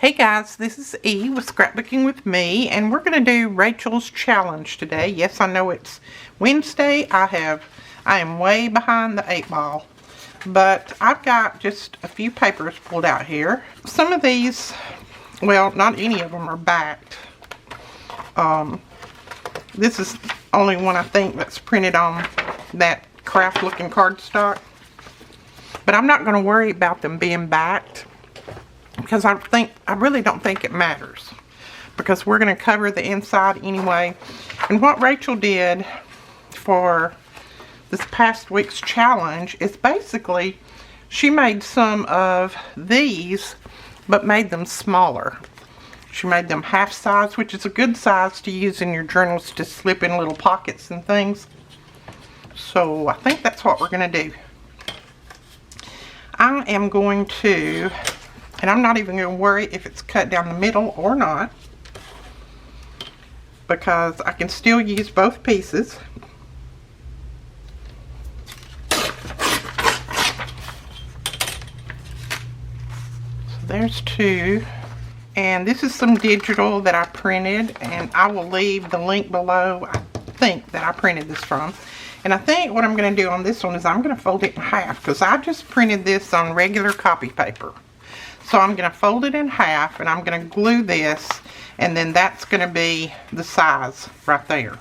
Hey guys, this is E with Scrapbooking with Me, and we're going to do Rachel's challenge today. Yes, I know it's Wednesday. I am way behind the 8 ball, but I've got just a few papers pulled out here. Some of these, well, not any of them are backed. This is only one I think that's printed on that craft looking cardstock, but I'm not going to worry about them being backed, because I really don't think it matters, because we're going to cover the inside anyway. And what Rachel did for this past week's challenge is basically she made some of these but made them smaller. She made them half size, which is a good size to use in your journals to slip in little pockets and things. So I think that's what we're going to do. I am going to, and I'm not even going to worry if it's cut down the middle or not, because I can still use both pieces. So there's two. And this is some digital that I printed, and I will leave the link below, I think, that I printed this from. And I think what I'm going to do on this one is I'm going to fold it in half, because I just printed this on regular copy paper. So I'm going to fold it in half, and I'm going to glue this, and then that's going to be the size right there.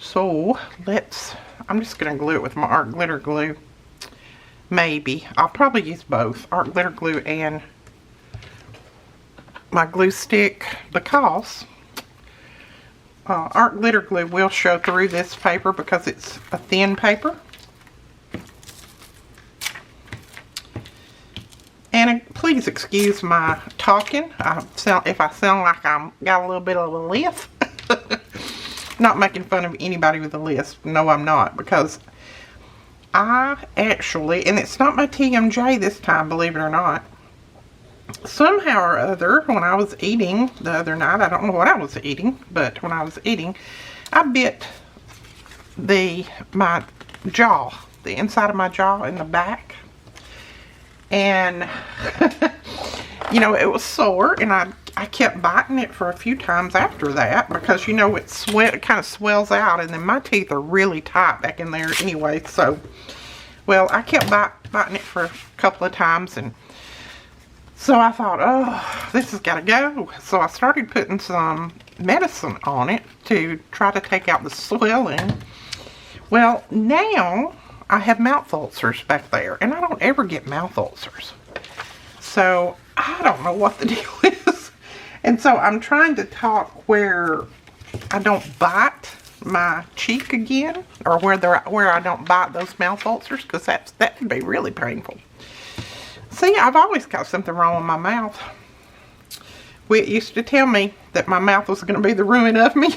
So I'm just going to glue it with my art glitter glue. Maybe. I'll probably use both, art glitter glue and my glue stick, because art glitter glue will show through this paper because it's a thin paper. And please excuse my talking. If I sound like I'm got a little bit of a lisp. Not making fun of anybody with a lisp. No, I'm not, because I actually, and it's not my TMJ this time, believe it or not. Somehow or other, when I was eating the other night, I don't know what I was eating, but when I was eating, I bit my jaw, the inside of my jaw in the back. And, you know, it was sore, and I kept biting it for a few times after that, because, you know, it kind of swells out, and then my teeth are really tight back in there anyway. So, well, I kept biting it for a couple of times, and so I thought, oh, this has got to go. So I started putting some medicine on it to try to take out the swelling. Well, now I have mouth ulcers back there, and I don't ever get mouth ulcers. So I don't know what the deal is. And so I'm trying to talk where I don't bite my cheek again, or where I don't bite those mouth ulcers, because that would be really painful. See, I've always got something wrong with my mouth. Whit used to tell me that my mouth was going to be the ruin of me.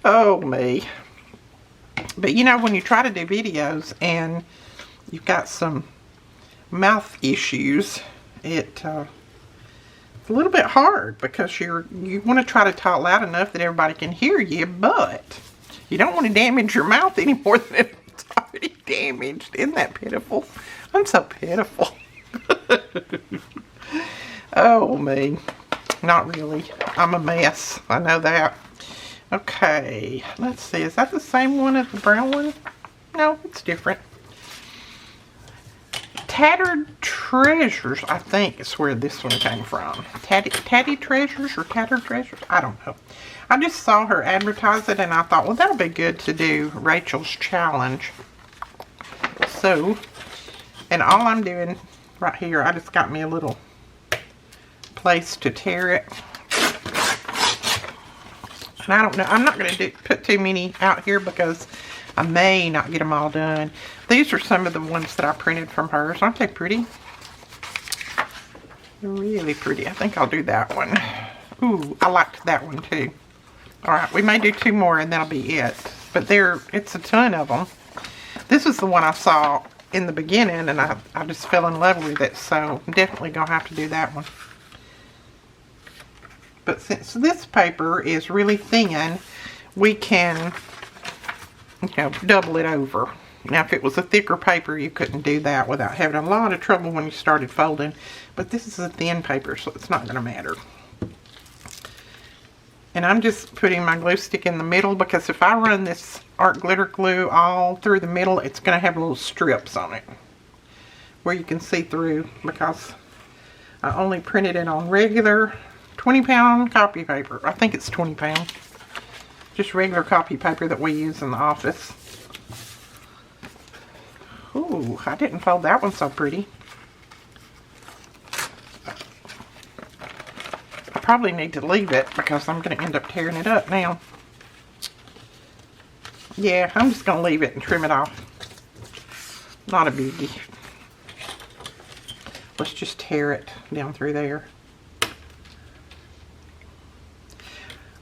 Oh, me. But you know, when you try to do videos and you've got some mouth issues, it's a little bit hard, because you want to try to talk loud enough that everybody can hear you, but you don't want to damage your mouth any more than it's already damaged. Isn't that pitiful? I'm so pitiful. Oh, me. Not really. I'm a mess. I know that. Okay, let's see. Is that the same one as the brown one? No, it's different. Tattered Treasures, I think is where this one came from. Tatty Treasures or Tattered Treasures? I don't know. I just saw her advertise it, and I thought, well, that'll be good to do Rachel's challenge. So, and all I'm doing right here, I just got me a little place to tear it. And I don't know, I'm not going to put too many out here, because I may not get them all done. These are some of the ones that I printed from hers. Aren't they pretty? They're really pretty. I think I'll do that one. Ooh, I liked that one too. Alright, we may do two more and that'll be it. But it's a ton of them. This is the one I saw in the beginning, and I just fell in love with it. So I'm definitely going to have to do that one. But since this paper is really thin, we can, you know, double it over Now, if it was a thicker paper, you couldn't do that without having a lot of trouble when you started folding. But this is a thin paper, so it's not going to matter. And I'm just putting my glue stick in the middle, because if I run this art glitter glue all through the middle, it's going to have little strips on it where you can see through, because I only printed it on regular 20-pound copy paper. I think it's 20 pound. Just regular copy paper that we use in the office. Ooh, I didn't fold that one so pretty. I probably need to leave it because I'm going to end up tearing it up now. Yeah, I'm just going to leave it and trim it off. Not a biggie. Let's just tear it down through there.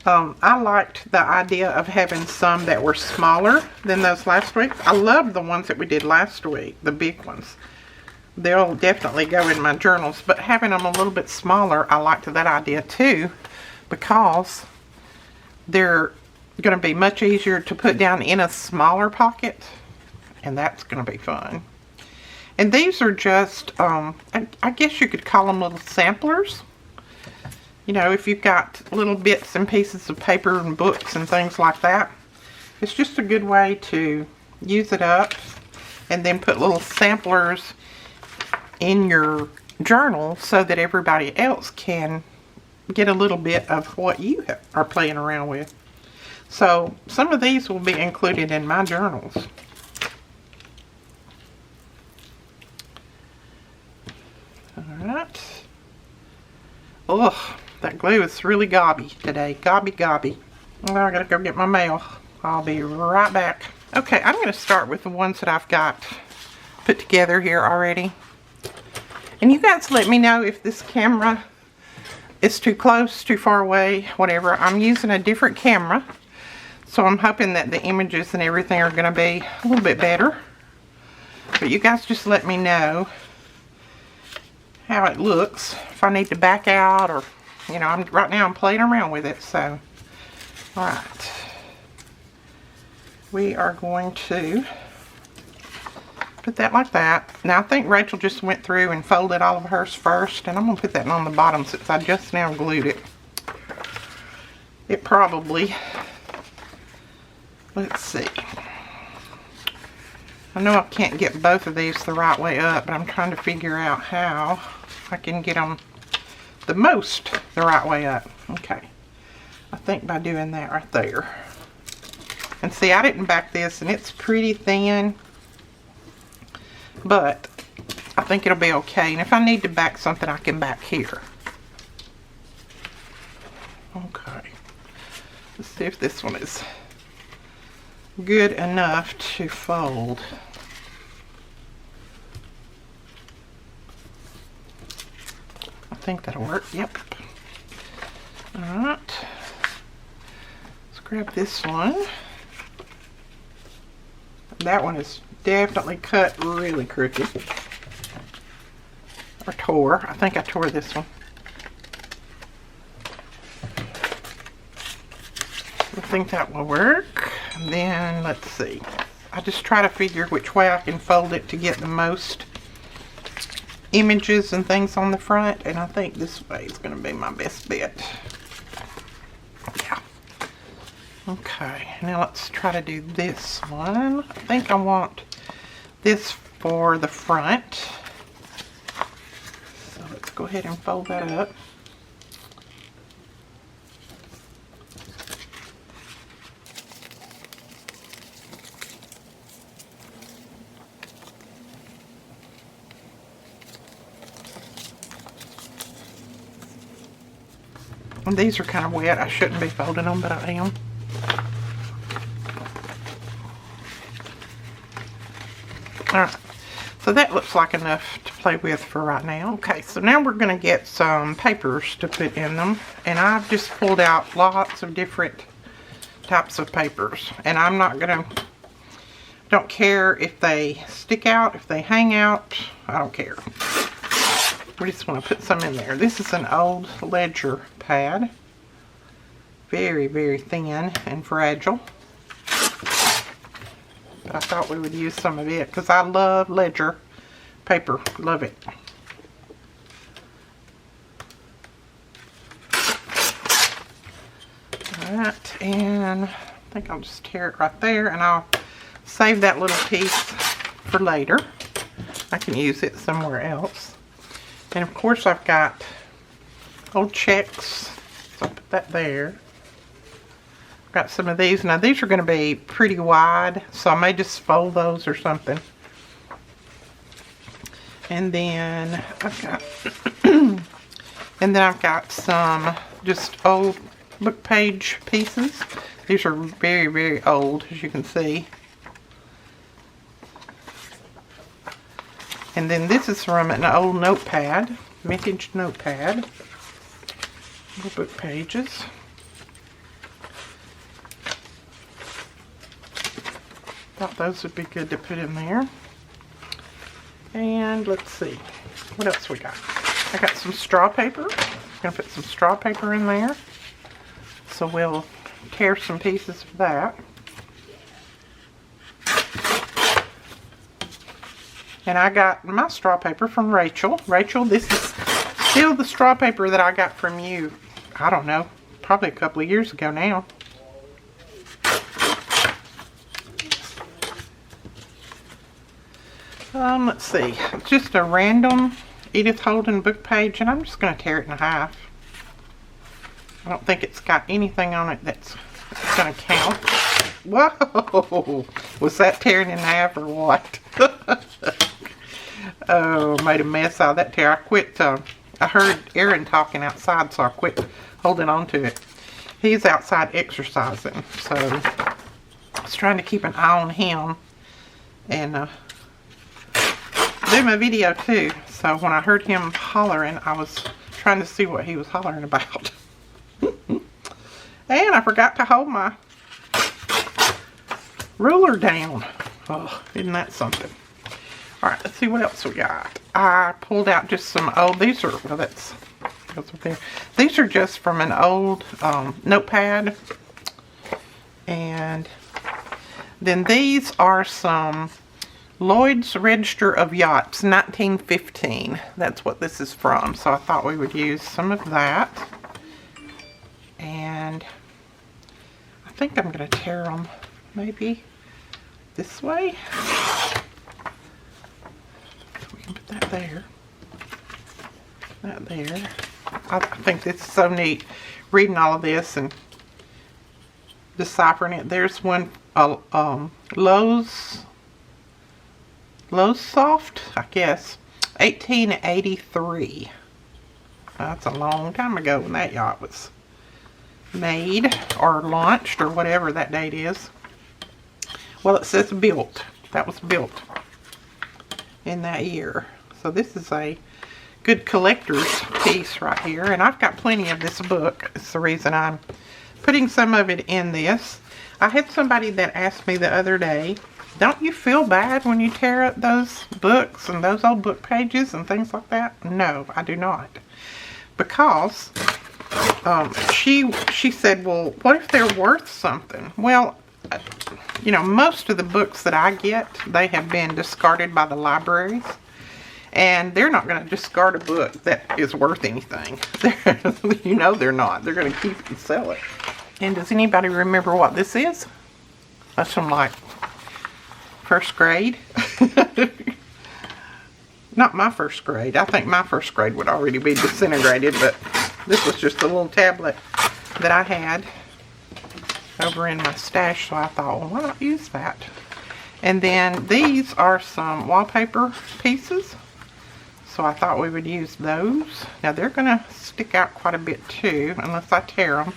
I liked the idea of having some that were smaller than those last week. I love the ones that we did last week, the big ones. They'll definitely go in my journals, but having them a little bit smaller, I liked that idea too, because they're going to be much easier to put down in a smaller pocket, and that's going to be fun. And these are just, I guess you could call them little samplers. You know, if you've got little bits and pieces of paper and books and things like that, it's just a good way to use it up and then put little samplers in your journal so that everybody else can get a little bit of what you are playing around with. So some of these will be included in my journals. Alright. Oh, that glue is really gobby today. Gobby. Well, I gotta go get my mail. I'll be right back. Okay, I'm gonna start with the ones that I've got put together here already. And you guys let me know if this camera is too close, too far away, whatever. I'm using a different camera, so I'm hoping that the images and everything are gonna be a little bit better. But you guys just let me know how it looks, if I need to back out, or you know, right now I'm playing around with it. So alright, we are going to put that like that. Now I think Rachel just went through and folded all of hers first, and I'm going to put that on the bottom since I just now glued it. It probably, let's see, I know I can't get both of these the right way up, but I'm trying to figure out how I can get them the most the right way up. Okay, I think by doing that right there. And see, I didn't back this, and it's pretty thin, but I think it'll be okay. And if I need to back something, I can back here. Okay, let's see if this one is good enough to fold. I think that'll work. Yep. Alright, let's grab this one. That one is definitely cut really crooked, or tore. I think I tore this one. I think that will work. And then let's see, I just try to figure which way I can fold it to get the most images and things on the front, and I think this way is going to be my best bet. Yeah. Okay, now let's try to do this one. I think I want this for the front, so let's go ahead and fold that up. And these are kind of wet. I shouldn't be folding them, but I am. Alright, so that looks like enough to play with for right now. Okay, so now we're going to get some papers to put in them. And I've just pulled out lots of different types of papers. And I'm not going to, don't care if they stick out, if they hang out. I don't care. We just want to put some in there. This is an old ledger pad. Very, very thin and fragile. But but I thought we would use some of it because I love ledger paper. Love it. Alright, and I think I'll just tear it right there, and I'll save that little piece for later. I can use it somewhere else. And of course I've got old checks, so I'll put that there. Got some of these. Now these are going to be pretty wide, so I may just fold those or something. And then I've got some just old book page pieces. These are very, very old, as you can see. And then this is from an old notepad, vintage notepad. Little book pages. Thought those would be good to put in there. And let's see, what else we got? I got some straw paper. I'm gonna put some straw paper in there. So we'll tear some pieces of that. And I got my straw paper from Rachel. Rachel, this is still the straw paper that I got from you, I don't know, probably a couple of years ago now. Let's see, it's just a random Edith Holden book page, and I'm just going to tear it in half. I don't think it's got anything on it that's going to count. Whoa! Was that tearing in half or what? Oh, made a mess out of that tear. I quit, I heard Aaron talking outside, so I quit holding on to it. He's outside exercising, so I was trying to keep an eye on him and do my video too. So when I heard him hollering, I was trying to see what he was hollering about. And I forgot to hold my ruler down. Oh, isn't that something? Alright, let's see what else we got. I pulled out just some old, these are, well that's up there. These are just from an old notepad. And then these are some Lloyd's Register of Yachts, 1915. That's what this is from. So I thought we would use some of that. And I think I'm going to tear them maybe this way. So we can put that there. That there. I think this is so neat, reading all of this and deciphering it. There's one, Lowe's Soft, I guess, 1883. That's a long time ago when that yacht was made or launched or whatever that date is. Well, it says built. That was built in that year. So this is a good collector's piece right here. And I've got plenty of this book. It's the reason I'm putting some of it in this. I had somebody that asked me the other day, don't you feel bad when you tear up those books and those old book pages and things like that? No, I do not. Because she said, well, what if they're worth something? Well, you know, most of the books that I get, they have been discarded by the libraries. And they're not going to discard a book that is worth anything. You know they're not. They're going to keep it and sell it. And does anybody remember what this is? That's from like first grade. Not my first grade. I think my first grade would already be disintegrated, but this was just a little tablet that I had over in my stash, so I thought, well, why not use that? And then these are some wallpaper pieces, so I thought we would use those. Now they're going to stick out quite a bit too, unless I tear them.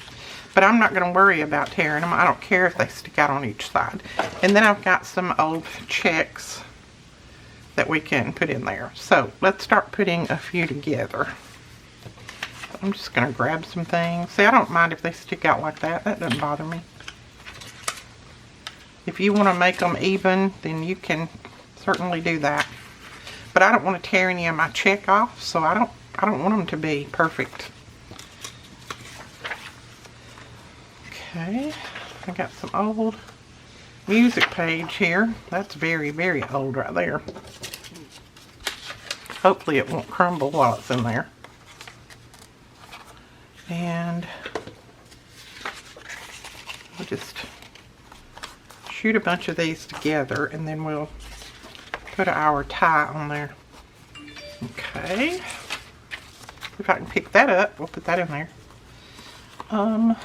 But I'm not going to worry about tearing them. I don't care if they stick out on each side. And then I've got some old checks that we can put in there. So let's start putting a few together. I'm just going to grab some things. See, I don't mind if they stick out like that. That doesn't bother me. If you want to make them even, then you can certainly do that. But I don't want to tear any of my check off, so I don't want them to be perfect. Okay, I got some old music page here. That's very, very old right there. Hopefully it won't crumble while it's in there. And we'll just shoot a bunch of these together, and then we'll put our tie on there. Okay. If I can pick that up, we'll put that in there. And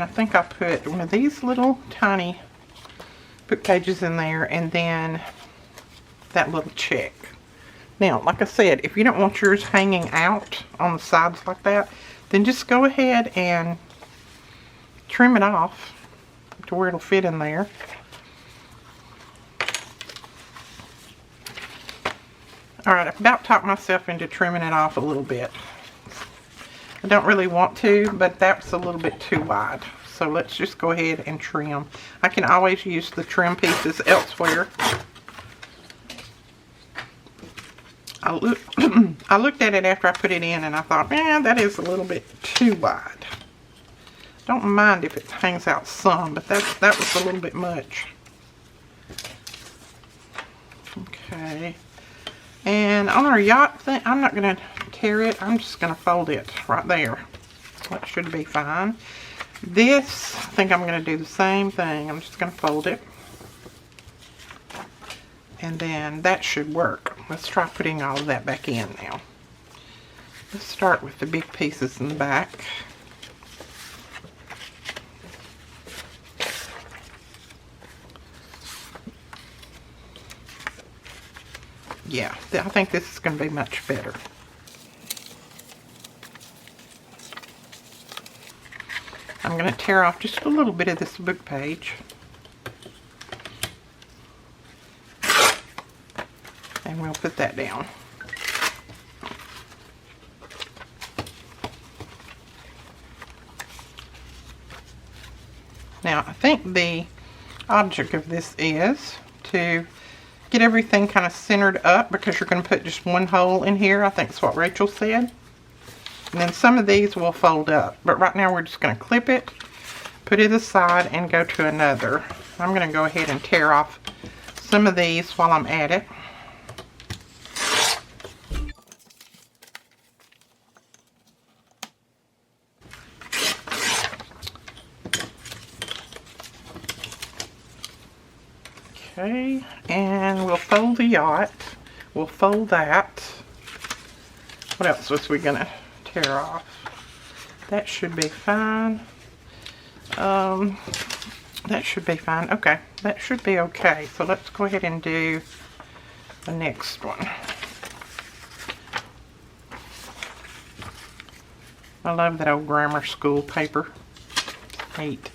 I think I put one of these little tiny book pages in there, and then that little check. Now, like I said, if you don't want yours hanging out on the sides like that, then just go ahead and trim it off to where it'll fit in there. Alright, I've about talked myself into trimming it off a little bit. I don't really want to, but that's a little bit too wide. So let's just go ahead and trim. I can always use the trim pieces elsewhere. I looked at it after I put it in, and I thought, that is a little bit too wide. Don't mind if it hangs out some, but that was a little bit much. Okay. And on our yacht thing, I'm not going to tear it. I'm just going to fold it right there. That should be fine. This, I think I'm going to do the same thing. I'm just going to fold it. And then that should work. Let's try putting all of that back in now. Let's start with the big pieces in the back. Yeah, I think this is going to be much better. I'm going to tear off just a little bit of this book page. And we'll put that down. Now, I think the object of this is to get everything kind of centered up, because you're going to put just one hole in here. I think that's what Rachel said. And then some of these will fold up. But right now we're just going to clip it, put it aside, and go to another. I'm going to go ahead and tear off some of these while I'm at it. Okay, and we'll fold the yacht. We'll fold that. What else was we gonna tear off? That should be fine. That should be fine. Okay, that should be okay. So let's go ahead and do the next one. I love that old grammar school paper. Neat.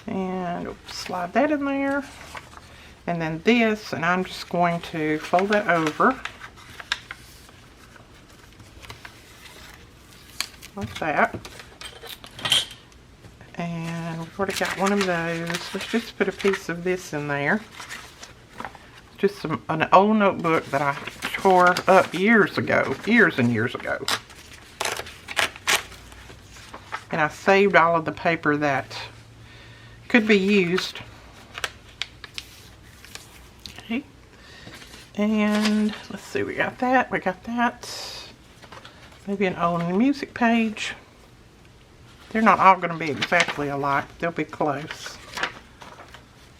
And slide that in there. And then this, and I'm just going to fold that over. Like that. And we've already got one of those. Let's just put a piece of this in there. Just an old notebook that I tore up years ago. Years and years ago. And I saved all of the paper that could be used. Okay. And let's see, we got that. We got that. Maybe an old music page. They're not all going to be exactly alike. They'll be close.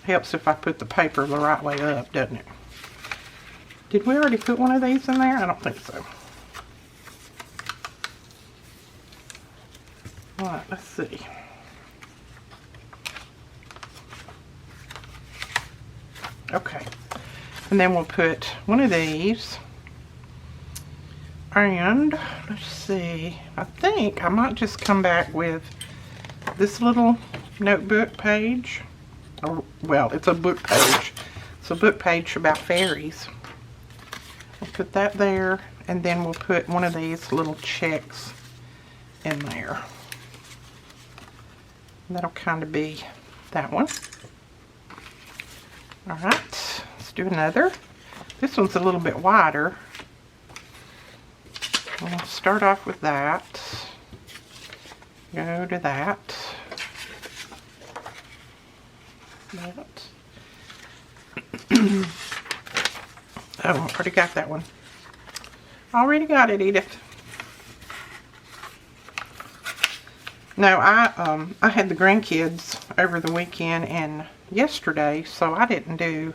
Helps if I put the paper the right way up, doesn't it? Did we already put one of these in there? I don't think so. Alright, let's see. Okay. And then we'll put one of these. And let's see. I think I might just come back with this little notebook page. Or, well, it's a book page. It's a book page about fairies. We'll put that there, and then we'll put one of these little checks in there. And that'll kind of be that one. Alright. do another. This one's a little bit wider. We'll start off with that. Go to that. Oh, I already got that one. Already got it, Edith. No, I had the grandkids over the weekend and yesterday, so I didn't do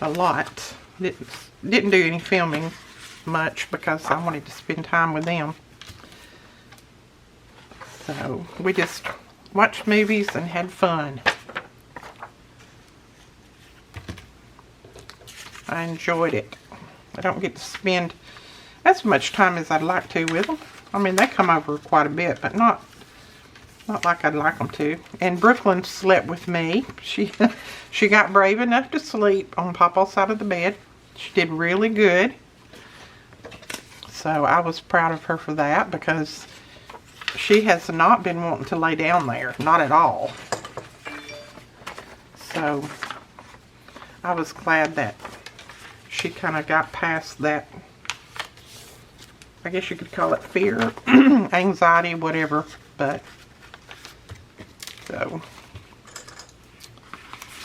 a lot. Didn't do any filming much because I wanted to spend time with them. So we just watched movies and had fun. I enjoyed it. I don't get to spend as much time as I'd like to with them. I mean, they come over quite a bit, but not like I'd like them to. And Brooklyn slept with me. She got brave enough to sleep on Papa's side of the bed. She did really good. So I was proud of her for that because she has not been wanting to lay down there. Not at all. So I was glad that she kind of got past that, I guess you could call it fear, anxiety, whatever, but, so,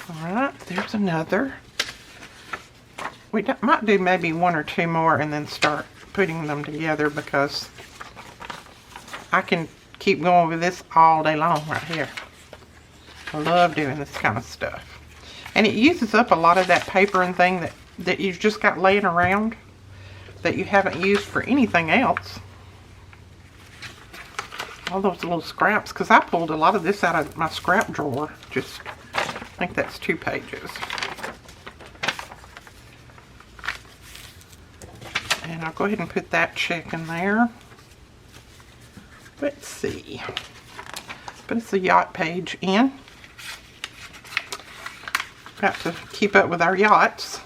alright, there's another. We might do maybe one or two more and then start putting them together because I can keep going with this all day long right here. I love doing this kind of stuff. And it uses up a lot of that paper and thing that you've just got laying around that you haven't used for anything else. All those little scraps, because I pulled a lot of this out of my scrap drawer. Just, I think that's 2 pages. And I'll go ahead and put that check in there. Let's see. Put the yacht page in. Got to keep up with our yachts.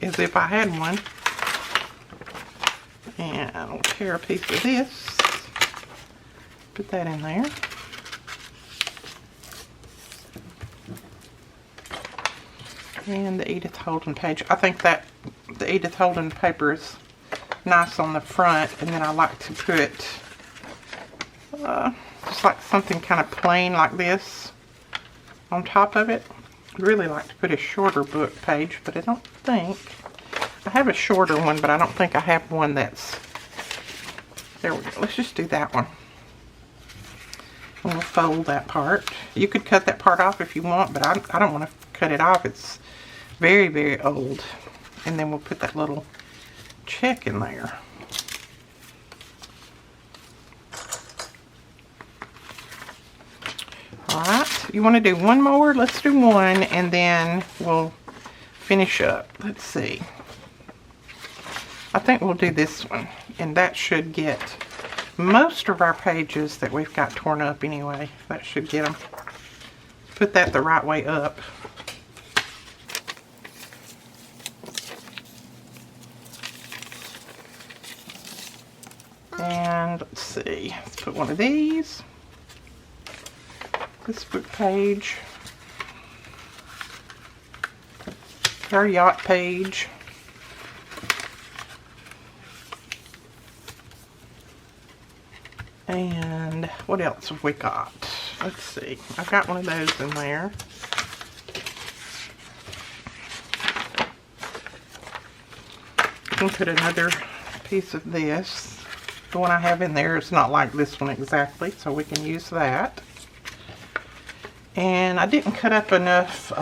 As if I had one. And I'll tear a piece of this. Put that in there. And the Edith Holden page. I think that the Edith Holden paper is nice on the front. And then I like to put just like something kind of plain like this on top of it. I'd really like to put a shorter book page, but I don't think I have a shorter one, but I don't think I have one that's, there we go. Let's just do that one. And we'll fold that part. You could cut that part off if you want, but I don't want to cut it off. It's very, very old. And then we'll put that little check in there. Alright, you want to do one more? Let's do one and then we'll finish up. Let's see. I think we'll do this one. And that should get most of our pages that we've got torn up anyway. That should get them. Put that the right way up. And let's see. Let's put one of these. This book page, our yacht page, and what else have we got? Let's see, I've got one of those in there. I can put another piece of this. The one I have in there is not like this one exactly, so we can use that. And I didn't cut up enough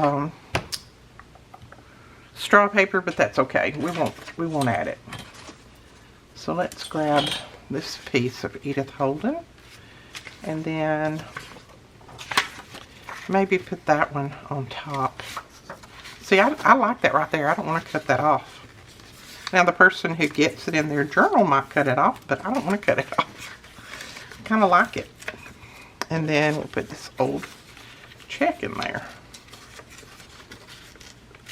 straw paper, but that's okay. We won't add it. So let's grab this piece of Edith Holden, and then maybe put that one on top. See, I like that right there. I don't want to cut that off. Now the person who gets it in their journal might cut it off, but I don't want to cut it off. I kind of like it. And then we'll put this old check in there.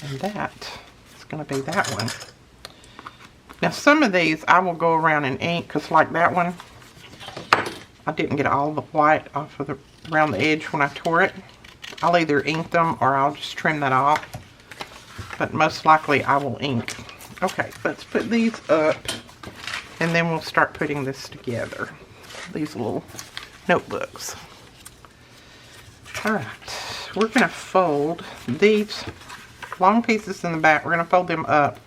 And that is going to be that one. Now some of these I will go around and ink, because like that one, I didn't get all the white off of around the edge when I tore it. I'll either ink them or I'll just trim that off. But most likely I will ink. Okay, let's put these up and then we'll start putting this together. These little notebooks. Alright, we're going to fold these long pieces in the back. We're going to fold them up.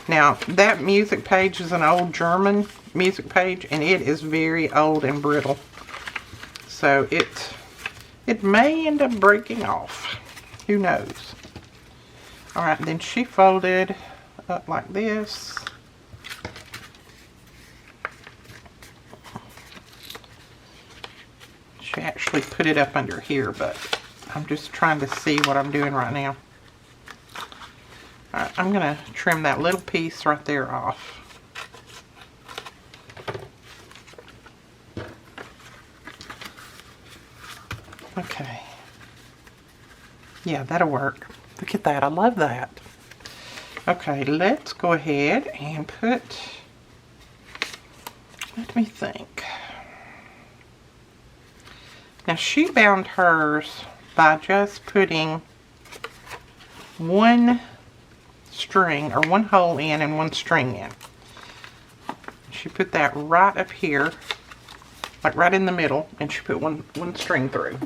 Now, that music page is an old German music page, and it is very old and brittle. So it may end up breaking off. Who knows? Alright, then she folded up like this. She actually put it up under here, but I'm just trying to see what I'm doing right now. Alright, I'm going to trim that little piece right there off. Okay. Yeah, that'll work. Look at that. I love that. Okay, let's go ahead and put, let me think. Now, she bound hers by just putting one string, or one hole in and one string in. She put that right up here, like right in the middle, and she put one string through.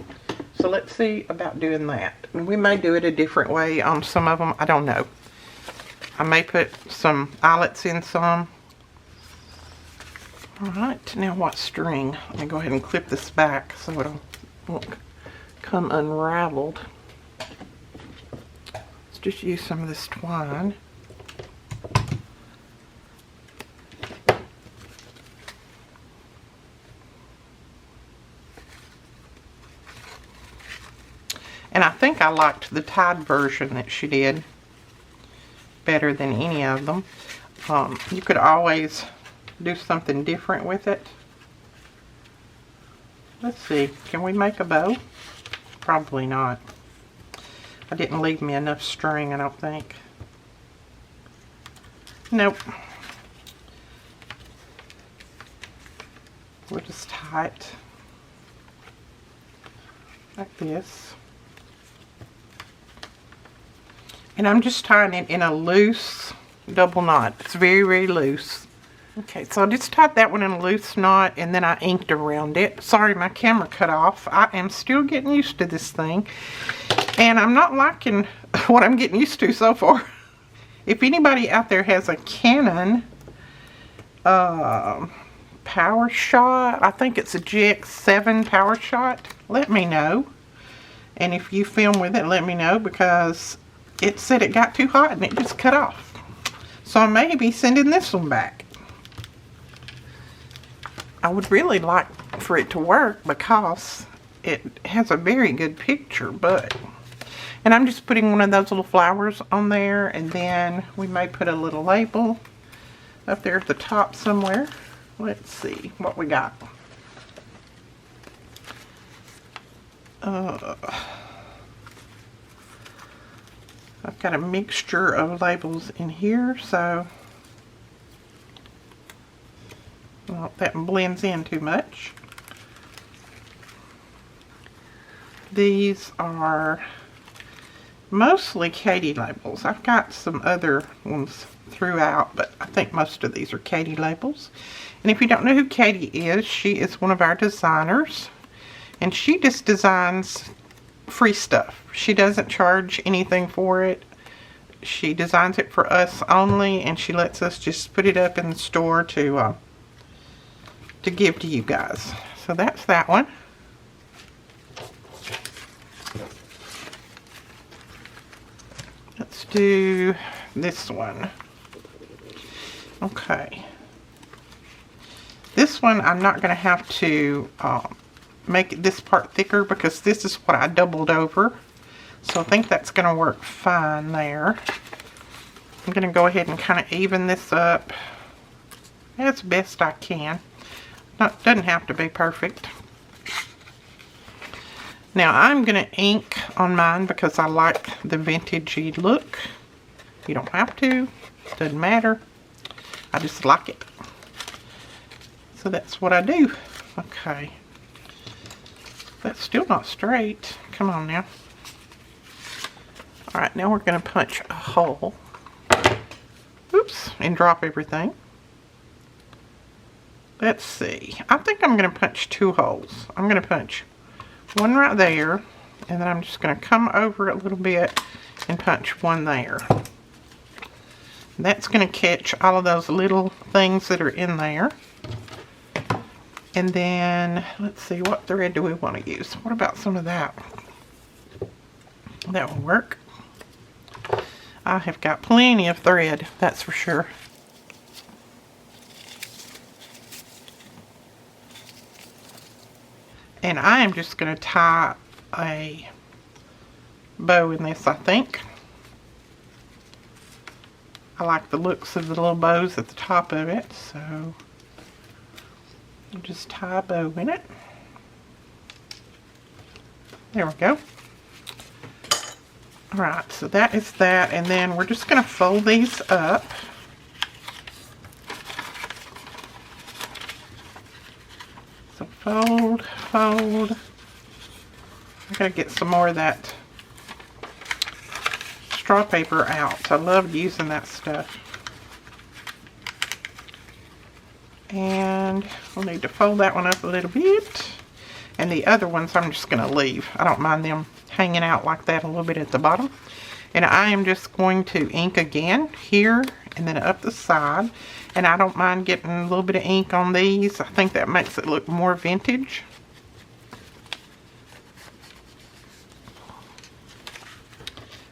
So let's see about doing that. And we may do it a different way on some of them. I don't know. I may put some eyelets in some. Alright, now what string? Let me go ahead and clip this back so it won't come unraveled. Let's just use some of this twine. And I think I liked the tied version that she did better than any of them. You could always do something different with it. Let's see, can we make a bow? Probably not. I didn't leave me enough string, I don't think. Nope. We'll just tie it like this. And I'm just tying it in a loose double knot. It's very, very loose. Okay, so I just tied that one in a loose knot and then I inked around it. Sorry, my camera cut off. I am still getting used to this thing. And I'm not liking what I'm getting used to so far. If anybody out there has a Canon Power Shot, I think it's a GX7 Power Shot, let me know. And if you film with it, let me know, because it said it got too hot and it just cut off. So I may be sending this one back. I would really like for it to work because it has a very good picture, but... And I'm just putting one of those little flowers on there, and then we may put a little label up there at the top somewhere. Let's see what we got. I've got a mixture of labels in here, so well, that blends in too much. These are mostly Katie labels. I've got some other ones throughout, but I think most of these are Katie labels. And if you don't know who Katie is, she is one of our designers, and she just designs free stuff. She doesn't charge anything for it. She designs it for us only, and she lets us just put it up in the store to give to you guys. So that's that one. Let's do this one. Okay. This one I'm not going to have to make this part thicker because this is what I doubled over. So I think that's going to work fine there. I'm going to go ahead and kind of even this up as best I can. Doesn't have to be perfect. Now I'm going to ink on mine because I like the vintagey look. You don't have to. Doesn't matter. I just like it. So that's what I do. Okay. That's still not straight. Come on now. Alright, now we're going to punch a hole. Oops, and drop everything. Let's see. I think I'm going to punch 2 holes. I'm going to punch one right there, and then I'm just going to come over it a little bit and punch one there. That's going to catch all of those little things that are in there. And then, let's see, what thread do we want to use? What about some of that? That will work. I have got plenty of thread, that's for sure. And I am just going to tie a bow in this, I think. I like the looks of the little bows at the top of it, so I'll just tie a bow in it. There we go. Alright, so that is that, and then we're just going to fold these up. So fold, fold. I gotta get some more of that straw paper out. I love using that stuff. And we'll need to fold that one up a little bit. And the other ones I'm just going to leave. I don't mind them hanging out like that a little bit at the bottom. And I am just going to ink again here and then up the side. And I don't mind getting a little bit of ink on these. I think that makes it look more vintage.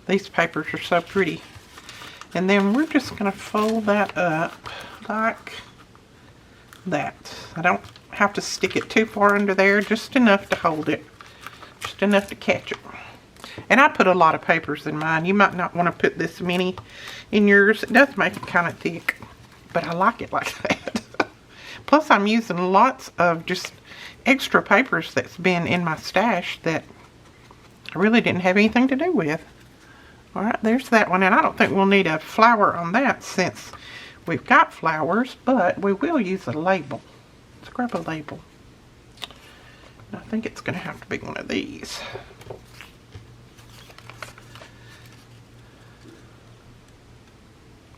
These papers are so pretty. And then we're just going to fold that up like that. I don't have to stick it too far under there, just enough to hold it, just enough to catch it. And I put a lot of papers in mine. You might not want to put this many in yours. It does make it kind of thick, but I like it like that. Plus I'm using lots of just extra papers that's been in my stash that I really didn't have anything to do with. Alright, there's that one, and I don't think we'll need a flower on that since we've got flowers, but we will use a label. Let's grab a label. I think it's going to have to be one of these.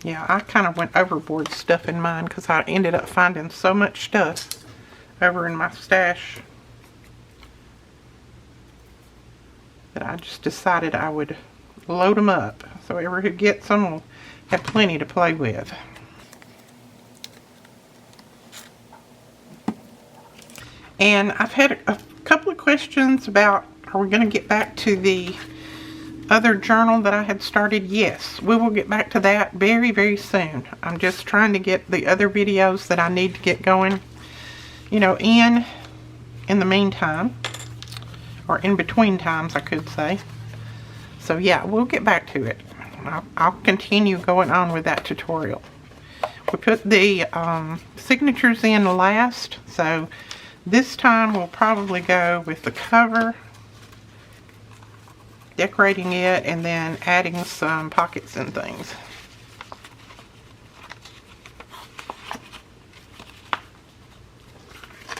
Yeah, I kind of went overboard stuffing mine because I ended up finding so much stuff over in my stash that I just decided I would load them up. So whoever who gets them will have plenty to play with. And I've had a couple of questions about, are we going to get back to the other journal that I had started? Yes, we will get back to that very, very soon. I'm just trying to get the other videos that I need to get going, you know, in the meantime, or in between times, I could say. So yeah, we'll get back to it. I'll continue going on with that tutorial. We put the signatures in last, so this time we'll probably go with the cover, decorating it, and then adding some pockets and things.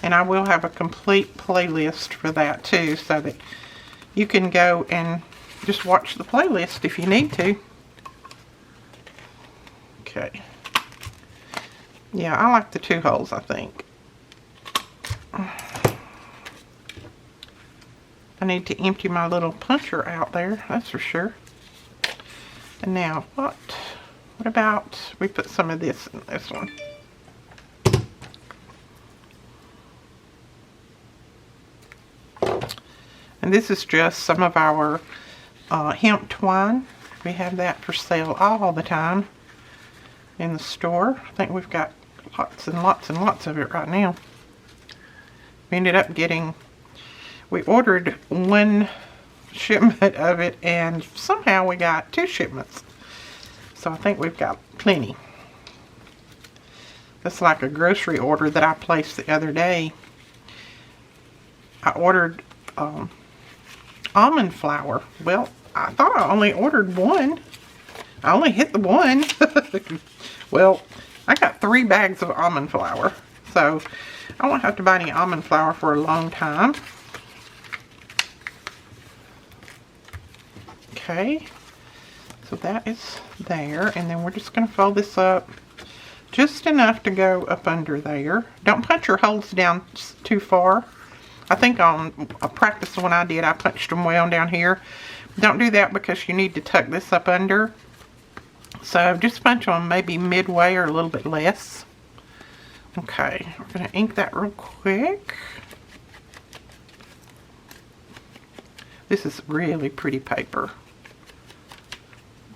And I will have a complete playlist for that too, so that you can go and just watch the playlist if you need to. Okay. Yeah, I like the 2 holes, I think. I need to empty my little puncher out there, that's for sure. And now, what about we put some of this in this one? And this is just some of our hemp twine. We have that for sale all the time in the store. I think we've got lots and lots and lots of it right now. We ended up getting, we ordered 1 shipment of it and somehow we got 2 shipments. So I think we've got plenty. That's like a grocery order that I placed the other day. I ordered almond flour. Well, I thought I only ordered 1. I only hit the 1. Well, I got 3 bags of almond flour. So I won't have to buy any almond flour for a long time. Okay. So that is there, and then we're just going to fold this up just enough to go up under there. Don't punch your holes down too far. I think on a practice one I did, I punched them way on down here. Don't do that because you need to tuck this up under. So just punch them maybe midway or a little bit less. Okay, we're going to ink that real quick. This is really pretty paper.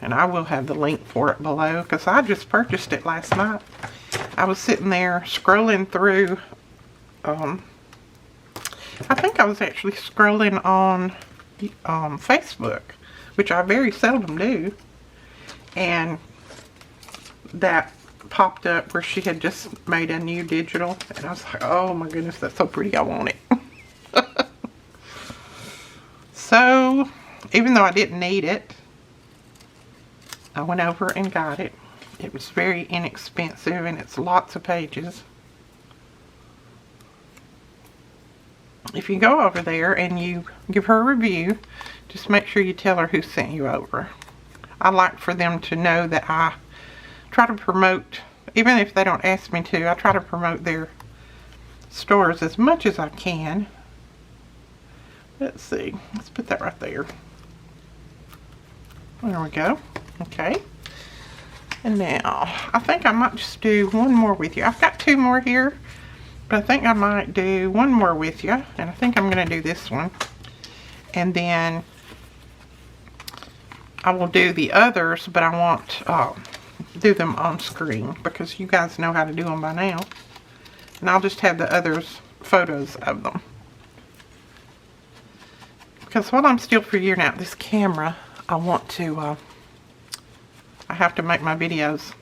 And I will have the link for it below because I just purchased it last night. I was sitting there scrolling through, I think I was actually scrolling on Facebook, which I very seldom do. And that popped up where she had just made a new digital. And I was like, oh my goodness, that's so pretty, I want it. So, even though I didn't need it, I went over and got it. It was very inexpensive and it's lots of pages. If you go over there and you give her a review, just make sure you tell her who sent you over. I like for them to know that I try to promote, even if they don't ask me to, I try to promote their stores as much as I can. Let's see, let's put that right there. There we go. Okay. And now, I think I might just do one more with you. I've got two more here, but I think I might do one more with you. And I think I'm going to do this one. And then I will do the others, but I want do them on screen because you guys know how to do them by now. And I'll just have the others, photos of them. Because while I'm still figuring out this camera, I want to, I have to make my videos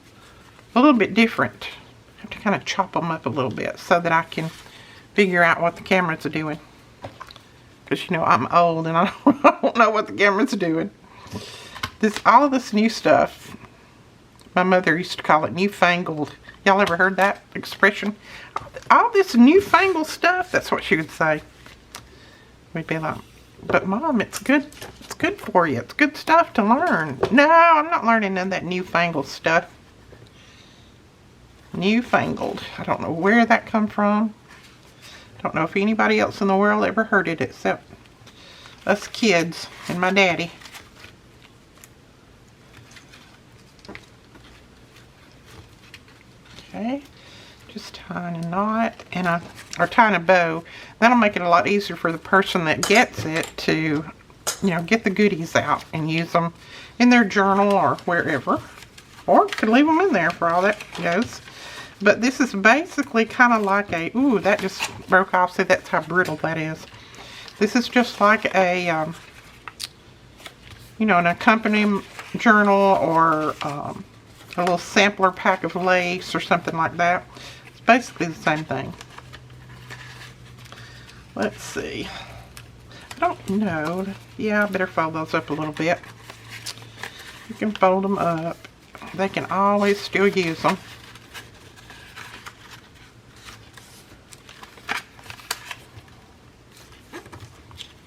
a little bit different. I have to kind of chop them up a little bit so that I can figure out what the cameras are doing. Because, you know, I'm old and I don't know what the camera's doing. All of this new stuff, my mother used to call it newfangled. Y'all ever heard that expression? All this newfangled stuff, that's what she would say. We'd be like, but Mom, it's good. It's good for you. It's good stuff to learn. No, I'm not learning none of that newfangled stuff. Newfangled. I don't know where that come from. Don't know if anybody else in the world ever heard it except us kids and my daddy. Okay, just tying a knot and or tying a bow. That'll make it a lot easier for the person that gets it to, you know, get the goodies out and use them in their journal or wherever. Or could leave them in there for all that goes. But this is basically kind of like a, ooh, that just broke off. See, that's how brittle that is. This is just like a, you know, an accompany journal or a little sampler pack of lace or something like that. It's basically the same thing. Let's see. I don't know. Yeah, I better fold those up a little bit. You can fold them up. They can always still use them.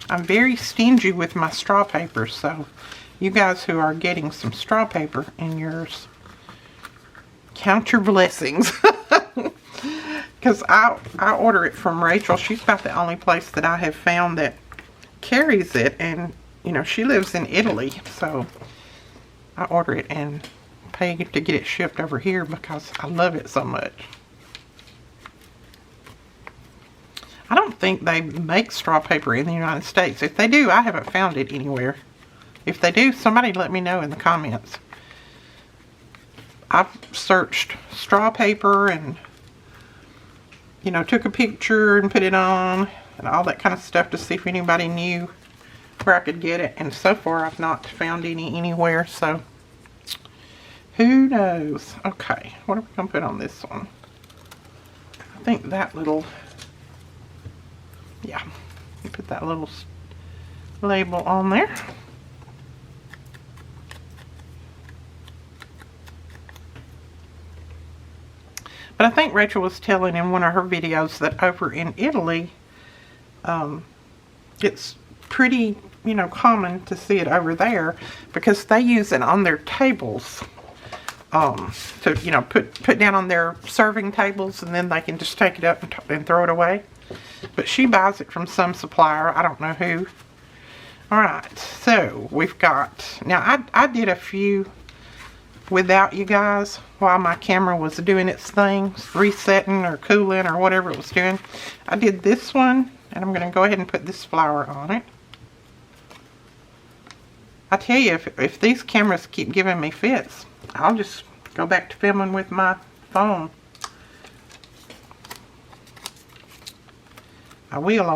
I'm very stingy with my straw paper, so you guys who are getting some straw paper in yours, count your blessings. Because I order it from Rachel. She's about the only place that I have found that carries it. And, you know, she lives in Italy. So I order it and pay to get it shipped over here because I love it so much. I don't think they make straw paper in the United States. If they do, I haven't found it anywhere. If they do, somebody let me know in the comments. I've searched straw paper and, you know, took a picture and put it on and all that kind of stuff to see if anybody knew where I could get it. And so far, I've not found any anywhere, so who knows? Okay, what are we going to put on this one? I think that little, yeah, put that little label on there. But I think Rachel was telling in one of her videos that over in Italy, it's pretty you know, common to see it over there because they use it on their tables. To, you know, put down on their serving tables, and then they can just take it up and throw it away. But she buys it from some supplier. I don't know who. Alright, so we've got, now I did a few without you guys while my camera was doing its thing, resetting or cooling or whatever it was doing. I did this one, and I'm going to go ahead and put this flower on it. I tell you, if these cameras keep giving me fits, I'll just go back to filming with my phone. I will.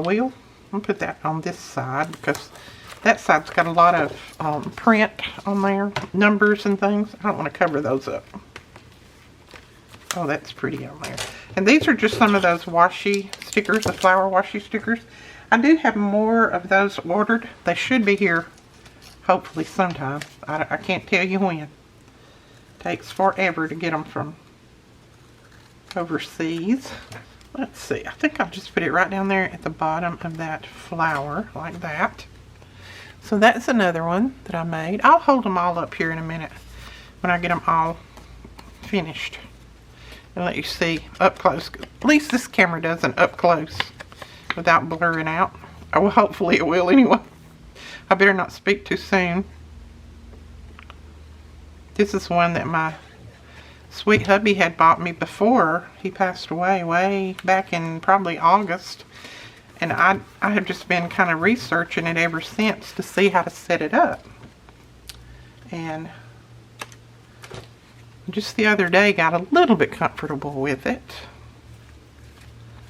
I'll put that on this side because that side's got a lot of print on there, numbers and things. I don't want to cover those up. Oh, that's pretty on there. And these are just some of those washi stickers, the flower washi stickers. I do have more of those ordered. They should be here hopefully sometime. I can't tell you when. Takes forever to get them from overseas. Let's see. I think I'll just put it right down there at the bottom of that flower like that. So that's another one that I made. I'll hold them all up here in a minute when I get them all finished and let you see up close. At least this camera does an up close without blurring out. Oh, well, hopefully it will anyway. I better not speak too soon. This is one that my sweet hubby had bought me before he passed away, way back in probably August. And I have just been kind of researching it ever since to see how to set it up. And just the other day got a little bit comfortable with it.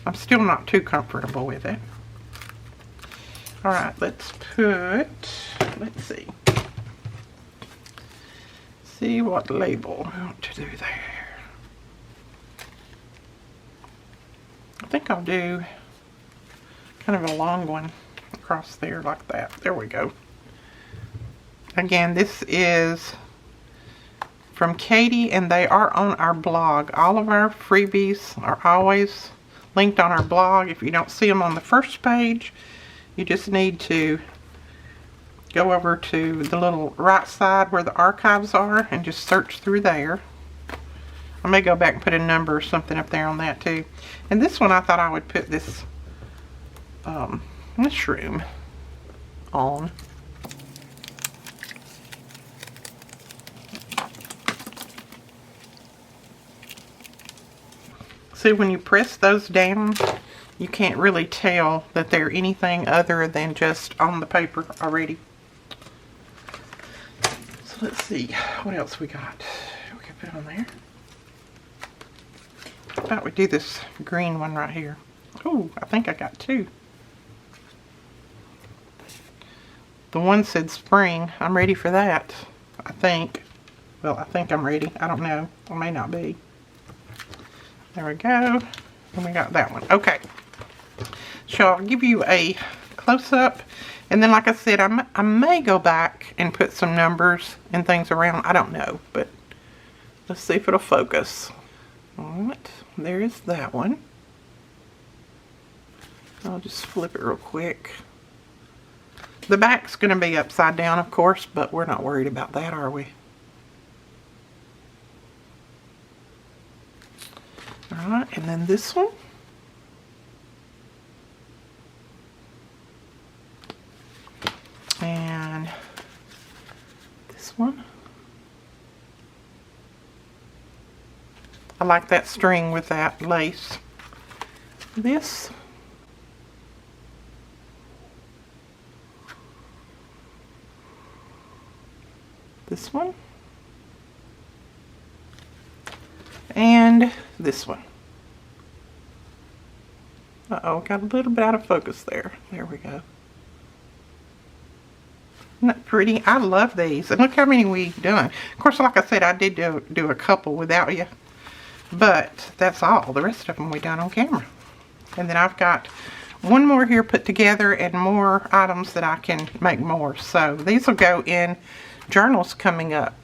I'm still not too comfortable with it. Alright, let's see. See what label I want to do there. I think I'll do kind of a long one across there like that. There we go. Again, this is from Katie, and they are on our blog. All of our freebies are always linked on our blog. If you don't see them on the first page, you just need to go over to the little right side where the archives are and just search through there. I may go back and put a number or something up there on that too. And this one I thought I would put this mushroom on. See, when you press those down, you can't really tell that they're anything other than just on the paper already. So let's see what else we got. We can put on there. I thought we'd do this green one right here. Oh, I think I got two. The one said spring. I'm ready for that, I think. Well, I think I'm ready. I don't know. I may not be. There we go. And we got that one. Okay. So I'll give you a close-up. And then, like I said, I may go back and put some numbers and things around. I don't know. But let's see if it'll focus. Alright. There is that one. I'll just flip it real quick. The back's going to be upside down, of course, but we're not worried about that, are we? Alright, and then this one. And this one. I like that string with that lace. This. This one. And this one. Uh-oh, got a little bit out of focus there. There we go. Isn't that pretty? I love these. And look how many we've done. Of course, like I said, I did do a couple without you. But that's all. The rest of them we done on camera. And then I've got one more here put together and more items that I can make more. So these will go in journals coming up.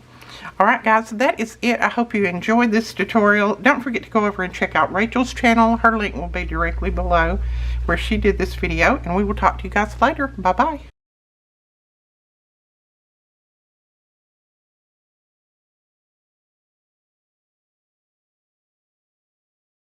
Alright guys, that is it. I hope you enjoyed this tutorial. Don't forget to go over and check out Rachel's channel. Her link will be directly below where she did this video. And we will talk to you guys later. Bye bye.